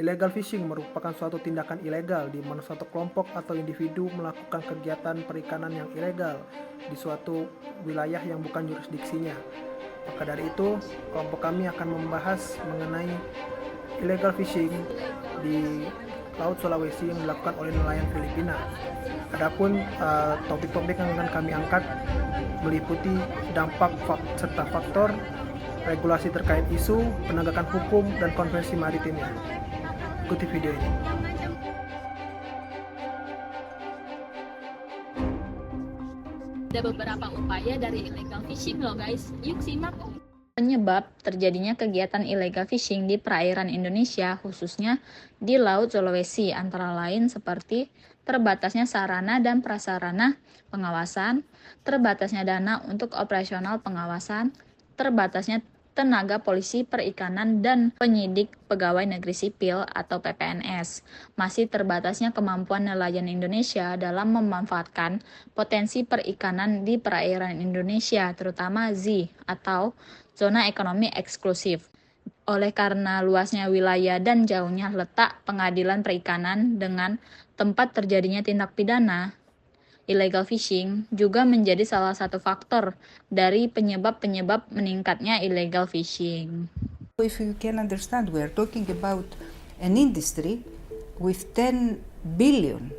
Illegal fishing merupakan suatu tindakan ilegal di mana suatu kelompok atau individu melakukan kegiatan perikanan yang ilegal di suatu wilayah yang bukan jurisdiksinya. Maka dari itu, kelompok kami akan membahas mengenai illegal fishing di Laut Sulawesi yang dilakukan oleh nelayan Filipina. Adapun topik-topik yang akan kami angkat meliputi dampak serta faktor, regulasi terkait isu, penegakan hukum, dan konvensi maritimnya. Ikuti video ini. Ada beberapa upaya dari illegal fishing loh guys. Yuk simak. Penyebab terjadinya kegiatan illegal fishing di perairan Indonesia, khususnya di Laut Sulawesi, antara lain seperti terbatasnya sarana dan prasarana pengawasan, terbatasnya dana untuk operasional pengawasan, terbatasnya tenaga polisi perikanan dan penyidik pegawai negeri sipil atau PPNS, masih terbatasnya kemampuan nelayan Indonesia dalam memanfaatkan potensi perikanan di perairan Indonesia, terutama ZEE atau zona ekonomi eksklusif. Oleh karena luasnya wilayah dan jauhnya letak pengadilan perikanan dengan tempat terjadinya tindak pidana, illegal fishing juga menjadi salah satu faktor dari penyebab-penyebab meningkatnya illegal fishing. If you can understand, we are talking about an industry with 10 billion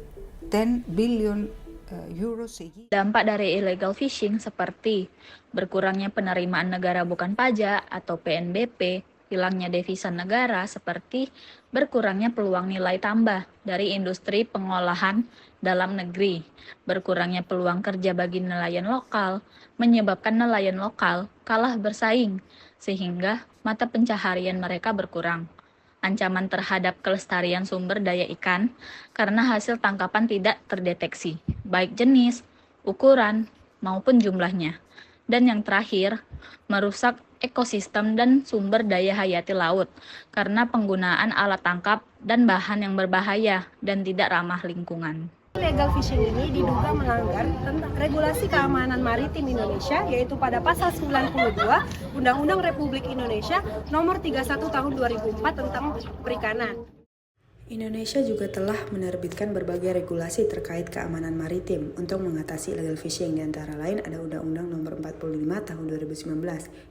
euros a year. Dampak dari illegal fishing seperti berkurangnya penerimaan negara bukan pajak atau PNBP, hilangnya devisa negara seperti berkurangnya peluang nilai tambah dari industri pengolahan dalam negeri, berkurangnya peluang kerja bagi nelayan lokal, menyebabkan nelayan lokal kalah bersaing, sehingga mata pencaharian mereka berkurang. Ancaman terhadap kelestarian sumber daya ikan karena hasil tangkapan tidak terdeteksi, baik jenis, ukuran, maupun jumlahnya. Dan yang terakhir, merusak ekosistem dan sumber daya hayati laut karena penggunaan alat tangkap dan bahan yang berbahaya dan tidak ramah lingkungan. Illegal fishing ini diduga melanggar tentang regulasi keamanan maritim Indonesia, yaitu pada pasal 92 Undang-Undang Republik Indonesia Nomor 31 Tahun 2004 tentang perikanan. Indonesia juga telah menerbitkan berbagai regulasi terkait keamanan maritim untuk mengatasi illegal fishing, di antara lain ada Undang-Undang Nomor 45 Tahun 2019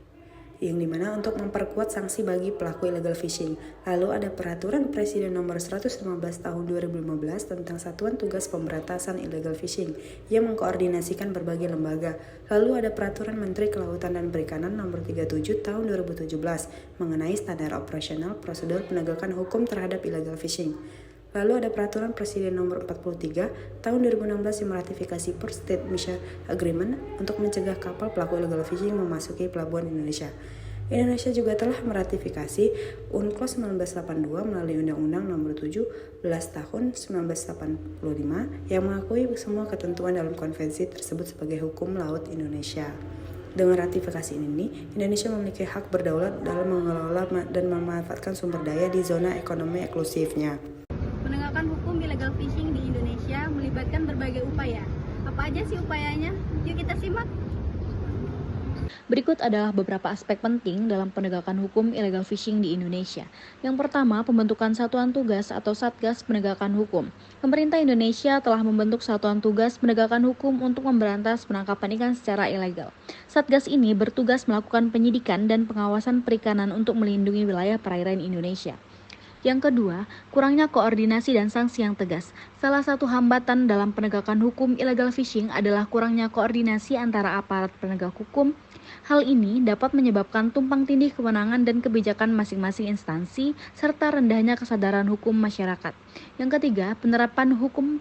yang dimana untuk memperkuat sanksi bagi pelaku illegal fishing. Lalu ada Peraturan Presiden Nomor 115 Tahun 2015 tentang Satuan Tugas Pemberantasan Illegal Fishing yang mengkoordinasikan berbagai lembaga. Lalu ada Peraturan Menteri Kelautan dan Perikanan Nomor 37 Tahun 2017 mengenai standar operasional prosedur penegakan hukum terhadap illegal fishing. Lalu ada Peraturan Presiden Nomor 43 Tahun 2016 yang meratifikasi Port State Mission Agreement untuk mencegah kapal pelaku illegal fishing memasuki pelabuhan Indonesia. Indonesia juga telah meratifikasi UNCLOS 1982 melalui Undang-Undang Nomor 17 Tahun 1985 yang mengakui semua ketentuan dalam konvensi tersebut sebagai hukum laut Indonesia. Dengan ratifikasi ini, Indonesia memiliki hak berdaulat dalam mengelola dan memanfaatkan sumber daya di zona ekonomi eksklusifnya. Penegakan hukum illegal fishing di Indonesia melibatkan berbagai upaya. Apa aja sih upayanya? Yuk kita simak. Berikut adalah beberapa aspek penting dalam penegakan hukum illegal fishing di Indonesia. Yang pertama, pembentukan Satuan Tugas atau Satgas Penegakan Hukum. Pemerintah Indonesia telah membentuk Satuan Tugas Penegakan Hukum untuk memberantas penangkapan ikan secara ilegal. Satgas ini bertugas melakukan penyidikan dan pengawasan perikanan untuk melindungi wilayah perairan Indonesia. Yang kedua, kurangnya koordinasi dan sanksi yang tegas. Salah satu hambatan dalam penegakan hukum illegal fishing adalah kurangnya koordinasi antara aparat penegak hukum. Hal ini dapat menyebabkan tumpang tindih kewenangan dan kebijakan masing-masing instansi, serta rendahnya kesadaran hukum masyarakat. Yang ketiga, penerapan hukum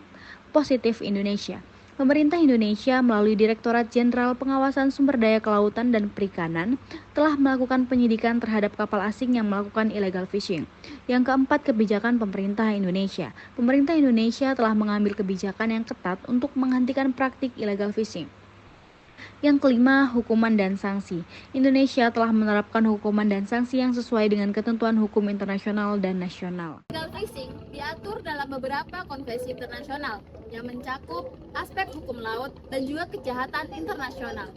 positif Indonesia. Pemerintah Indonesia melalui Direktorat Jenderal Pengawasan Sumber Daya Kelautan dan Perikanan telah melakukan penyidikan terhadap kapal asing yang melakukan illegal fishing. Yang keempat, kebijakan pemerintah Indonesia. Pemerintah Indonesia telah mengambil kebijakan yang ketat untuk menghentikan praktik illegal fishing. Yang kelima, hukuman dan sanksi. Indonesia telah menerapkan hukuman dan sanksi yang sesuai dengan ketentuan hukum internasional dan nasional. Illegal fishing diatur dalam beberapa konvensi internasional yang mencakup aspek hukum laut dan juga kejahatan internasional.